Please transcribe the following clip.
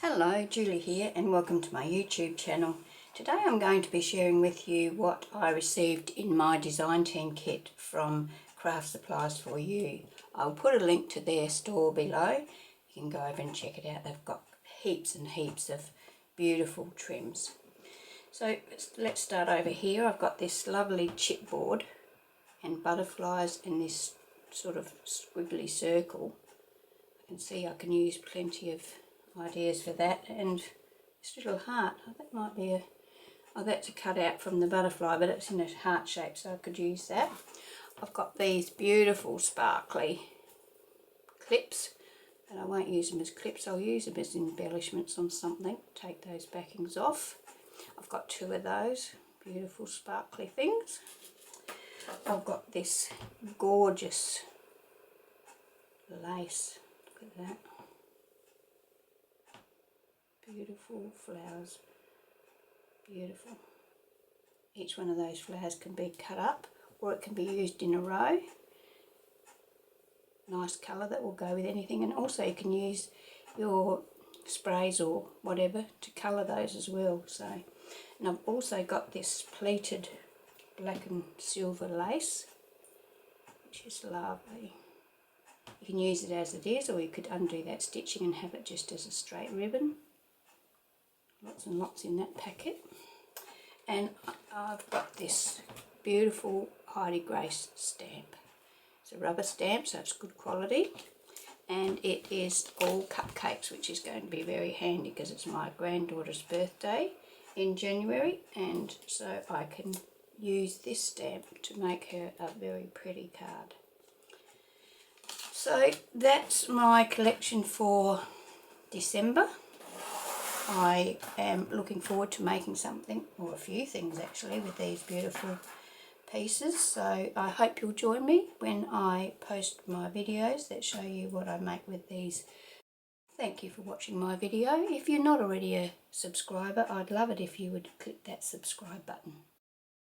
Hello, Julie here and welcome to my YouTube channel. Today I'm going to be sharing with you what I received in my design team kit from Kraft Supplies for You. I'll put a link to their store below. You can go over and check it out. They've got heaps and heaps of beautiful trims. So let's start over here. I've got this lovely chipboard and butterflies and this sort of squiggly circle. I can see I can use plenty of ideas for that, and this little heart, that might be that's a cut out from the butterfly, but it's in a heart shape, so I could use that. I've got these beautiful sparkly clips, but I won't use them as clips, I'll use them as embellishments on something. Take those backings off. I've got two of those beautiful sparkly things. I've got this gorgeous lace, look at that. Beautiful flowers, beautiful. Each one of those flowers can be cut up or it can be used in a row. Nice colour that will go with anything, and also you can use your sprays or whatever to colour those as well. So, and I've also got this pleated black and silver lace, which is lovely. You can use it as it is, or you could undo that stitching and have it just as a straight ribbon. Lots and lots in that packet. And I've got this beautiful Heidi Grace stamp. It's a rubber stamp, so it's good quality, and it is all cupcakes, which is going to be very handy because it's my granddaughter's birthday in January, and so I can use this stamp to make her a very pretty card. So that's my collection for December. I am looking forward to making something, or a few things actually, with these beautiful pieces. So I hope you'll join me when I post my videos that show you what I make with these. Thank you for watching my video. If you're not already a subscriber, I'd love it if you would click that subscribe button.